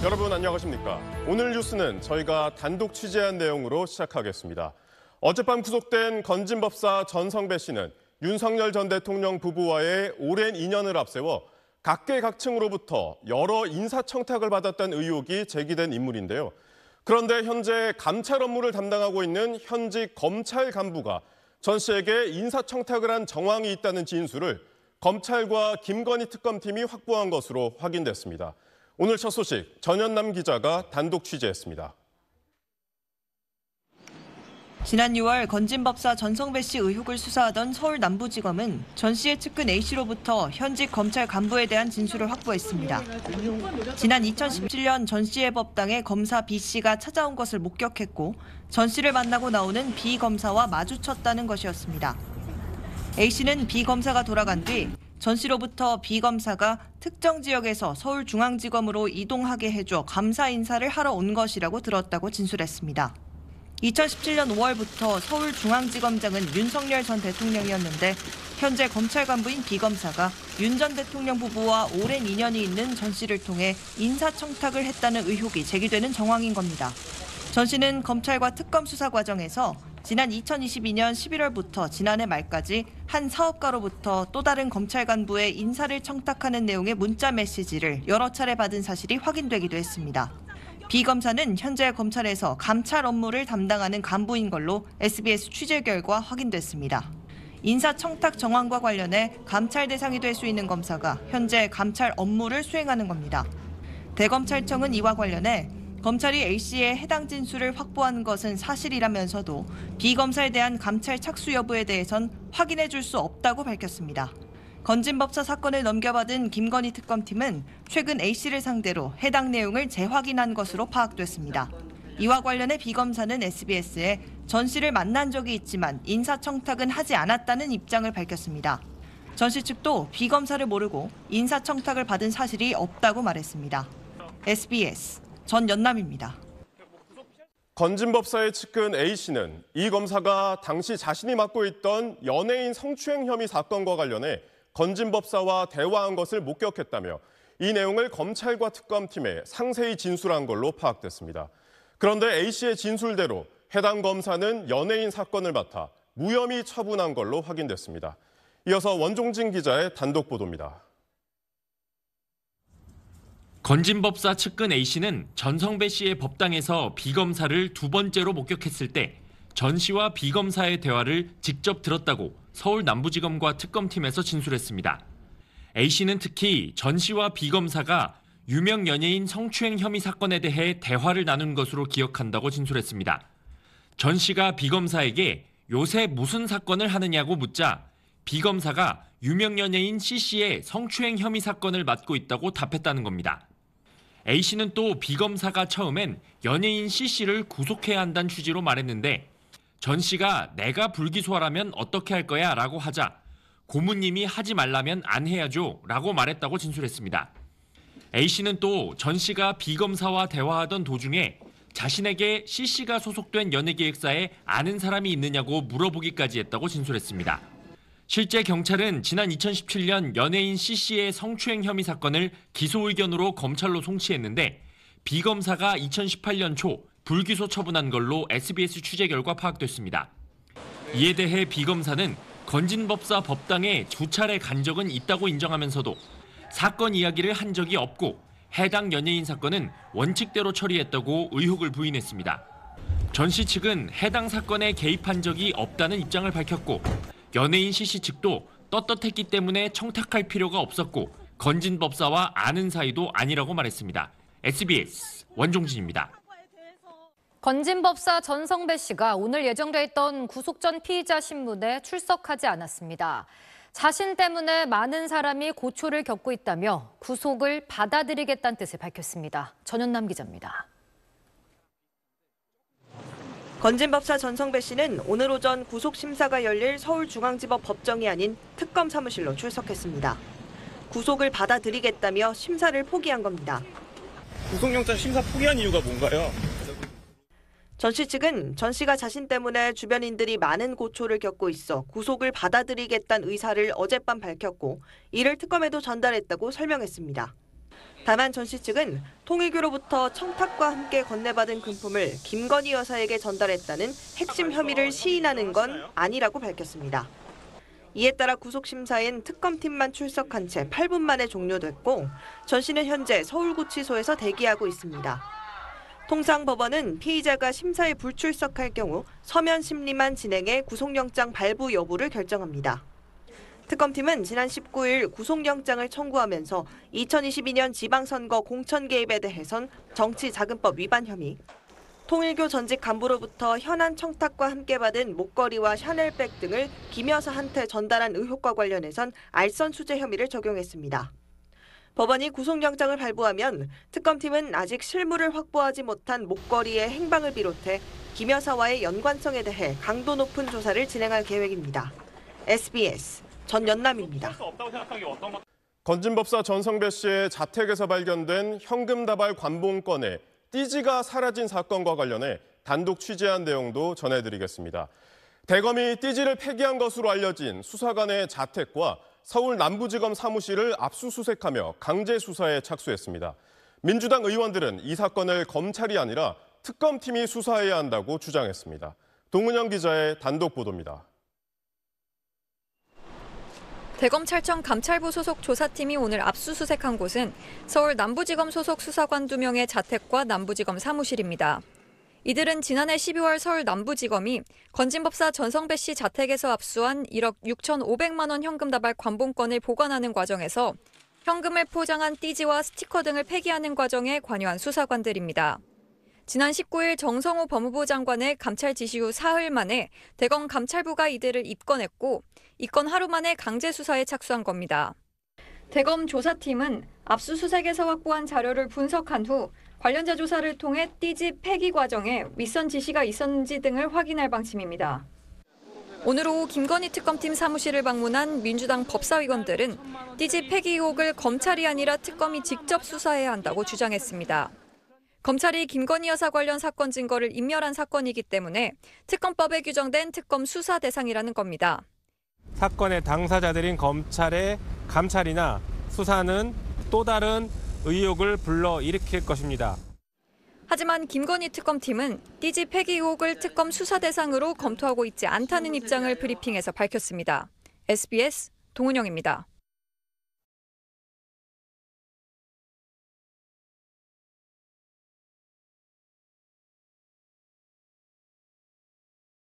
여러분 안녕하십니까? 오늘 뉴스는 저희가 단독 취재한 내용으로 시작하겠습니다. 어젯밤 구속된 건진법사 전성배 씨는 윤석열 전 대통령 부부와의 오랜 인연을 앞세워 각계각층으로부터 여러 인사청탁을 받았다는 의혹이 제기된 인물인데요. 그런데 현재 감찰 업무를 담당하고 있는 현직 검찰 간부가 전 씨에게 인사청탁을 한 정황이 있다는 진술을 검찰과 김건희 특검팀이 확보한 것으로 확인됐습니다. 오늘 첫 소식 전연남 기자가 단독 취재했습니다. 지난 6월 건진법사 전성배 씨 의혹을 수사하던 서울 남부지검은 전 씨의 측근 A씨로부터 현직 검찰 간부에 대한 진술을 확보했습니다. 지난 2017년 전 씨의 법당에 검사 B씨가 찾아온 것을 목격했고 전 씨를 만나고 나오는 B 검사와 마주쳤다는 것이었습니다. A씨는 B 검사가 돌아간 뒤 전 씨로부터 B 검사가 특정 지역에서 서울중앙지검으로 이동하게 해줘 감사 인사를 하러 온 것이라고 들었다고 진술했습니다. 2017년 5월부터 서울중앙지검장은 윤석열 전 대통령이었는데 현재 검찰 간부인 B 검사가 윤 전 대통령 부부와 오랜 인연이 있는 전 씨를 통해 인사청탁을 했다는 의혹이 제기되는 정황인 겁니다. 전 씨는 검찰과 특검 수사 과정에서 지난 2022년 11월부터 지난해 말까지 한 사업가로부터 또 다른 검찰 간부의 인사를 청탁하는 내용의 문자 메시지를 여러 차례 받은 사실이 확인되기도 했습니다. B 검사는 현재 검찰에서 감찰 업무를 담당하는 간부인 걸로 SBS 취재 결과 확인됐습니다. 인사청탁 정황과 관련해 감찰 대상이 될 수 있는 검사가 현재 감찰 업무를 수행하는 겁니다. 대검찰청은 이와 관련해 검찰이 A씨의 해당 진술을 확보한 것은 사실이라면서도 B 검사에 대한 감찰 착수 여부에 대해선 확인해 줄 수 없다고 밝혔습니다. 건진법사 사건을 넘겨받은 김건희 특검팀은 최근 A씨를 상대로 해당 내용을 재확인한 것으로 파악됐습니다. 이와 관련해 B 검사는 SBS에 전 씨를 만난 적이 있지만 인사청탁은 하지 않았다는 입장을 밝혔습니다. 전 씨 측도 B 검사를 모르고 인사청탁을 받은 사실이 없다고 말했습니다. SBS 전연남입니다. 건진법사의 측근 A씨는 이 검사가 당시 자신이 맡고 있던 연예인 성추행 혐의 사건과 관련해 건진법사와 대화한 것을 목격했다며 이 내용을 검찰과 특검팀에 상세히 진술한 걸로 파악됐습니다. 그런데 A씨의 진술대로 해당 검사는 연예인 사건을 맡아 무혐의 처분한 걸로 확인됐습니다. 이어서 원종진 기자의 단독 보도입니다. 건진법사 측근 A씨는 전성배 씨의 법당에서 B 검사를 두 번째로 목격했을 때 전 씨와 B 검사의 대화를 직접 들었다고 서울 남부지검과 특검팀에서 진술했습니다. A씨는 특히 전 씨와 B 검사가 유명 연예인 성추행 혐의 사건에 대해 대화를 나눈 것으로 기억한다고 진술했습니다. 전 씨가 B 검사에게 요새 무슨 사건을 하느냐고 묻자 B 검사가 유명 연예인 C씨의 성추행 혐의 사건을 맡고 있다고 답했다는 겁니다. A씨는 또 B 검사가 처음엔 연예인 C씨를 구속해야 한다는 취지로 말했는데 전 씨가 내가 불기소하라면 어떻게 할 거야 라고 하자 고모님이 하지 말라면 안 해야죠 라고 말했다고 진술했습니다. A씨는 또 전 씨가 B 검사와 대화하던 도중에 자신에게 C씨가 소속된 연예기획사에 아는 사람이 있느냐고 물어보기까지 했다고 진술했습니다. 실제 경찰은 지난 2017년 연예인 C씨의 성추행 혐의 사건을 기소 의견으로 검찰로 송치했는데 B 검사가 2018년 초 불기소 처분한 걸로 SBS 취재 결과 파악됐습니다. 이에 대해 B 검사는 건진법사 법당에 두 차례 간 적은 있다고 인정하면서도 사건 이야기를 한 적이 없고 해당 연예인 사건은 원칙대로 처리했다고 의혹을 부인했습니다. 전 씨 측은 해당 사건에 개입한 적이 없다는 입장을 밝혔고 연예인 C씨 측도 떳떳했기 때문에 청탁할 필요가 없었고 건진법사와 아는 사이도 아니라고 말했습니다. SBS 원종진입니다. 건진법사 전성배 씨가 오늘 예정돼 있던 구속 전 피의자 신문에 출석하지 않았습니다. 자신 때문에 많은 사람이 고초를 겪고 있다며 구속을 받아들이겠다는 뜻을 밝혔습니다. 전연남 기자입니다. 건진법사 전성배 씨는 오늘 오전 구속심사가 열릴 서울중앙지법 법정이 아닌 특검 사무실로 출석했습니다. 구속을 받아들이겠다며 심사를 포기한 겁니다. 구속영장 심사 포기한 이유가 뭔가요? 전 씨 측은 전 씨가 자신 때문에 주변인들이 많은 고초를 겪고 있어 구속을 받아들이겠다는 의사를 어젯밤 밝혔고 이를 특검에도 전달했다고 설명했습니다. 다만 전 씨 측은 통일교로부터 청탁과 함께 건네받은 금품을 김건희 여사에게 전달했다는 핵심 혐의를 시인하는 건 아니라고 밝혔습니다. 이에 따라 구속심사엔 특검팀만 출석한 채 8분 만에 종료됐고 전 씨는 현재 서울구치소에서 대기하고 있습니다. 통상 법원은 피의자가 심사에 불출석할 경우 서면 심리만 진행해 구속영장 발부 여부를 결정합니다. 특검팀은 지난 19일 구속영장을 청구하면서 2022년 지방선거 공천 개입에 대해선 정치자금법 위반 혐의, 통일교 전직 간부로부터 현안 청탁과 함께 받은 목걸이와 샤넬백 등을 김 여사한테 전달한 의혹과 관련해선 알선 수재 혐의를 적용했습니다. 법원이 구속영장을 발부하면 특검팀은 아직 실물을 확보하지 못한 목걸이의 행방을 비롯해 김 여사와의 연관성에 대해 강도 높은 조사를 진행할 계획입니다. SBS 전연남입니다. 건진법사 전성배 씨의 자택에서 발견된 현금 다발 관봉권에 띠지가 사라진 사건과 관련해 단독 취재한 내용도 전해드리겠습니다. 대검이 띠지를 폐기한 것으로 알려진 수사관의 자택과 서울 남부지검 사무실을 압수수색하며 강제 수사에 착수했습니다. 민주당 의원들은 이 사건을 검찰이 아니라 특검팀이 수사해야 한다고 주장했습니다. 동은영 기자의 단독 보도입니다. 대검찰청 감찰부 소속 조사팀이 오늘 압수수색한 곳은 서울 남부지검 소속 수사관 2명의 자택과 남부지검 사무실입니다. 이들은 지난해 12월 서울 남부지검이 건진법사 전성배 씨 자택에서 압수한 1억 6,500만 원 현금 다발 관봉권을 보관하는 과정에서 현금을 포장한 띠지와 스티커 등을 폐기하는 과정에 관여한 수사관들입니다. 지난 19일 정성호 법무부 장관의 감찰 지시 후 사흘 만에 대검 감찰부가 이들을 입건했고 입건 하루 만에 강제 수사에 착수한 겁니다. 대검 조사팀은 압수수색에서 확보한 자료를 분석한 후 관련자 조사를 통해 띠지 폐기 과정에 윗선 지시가 있었는지 등을 확인할 방침입니다. 오늘 오후 김건희 특검팀 사무실을 방문한 민주당 법사위원들은 띠지 폐기 의혹을 검찰이 아니라 특검이 직접 수사해야 한다고 주장했습니다. 검찰이 김건희 여사 관련 사건 증거를 인멸한 사건이기 때문에 특검법에 규정된 특검 수사 대상이라는 겁니다. 사건의 당사자들인 검찰의 감찰이나 수사는 또 다른 의혹을 불러일으킬 것입니다. 하지만 김건희 특검팀은 띠지 폐기 의혹을 특검 수사 대상으로 검토하고 있지 않다는 입장을 브리핑에서 밝혔습니다. SBS 동은영입니다.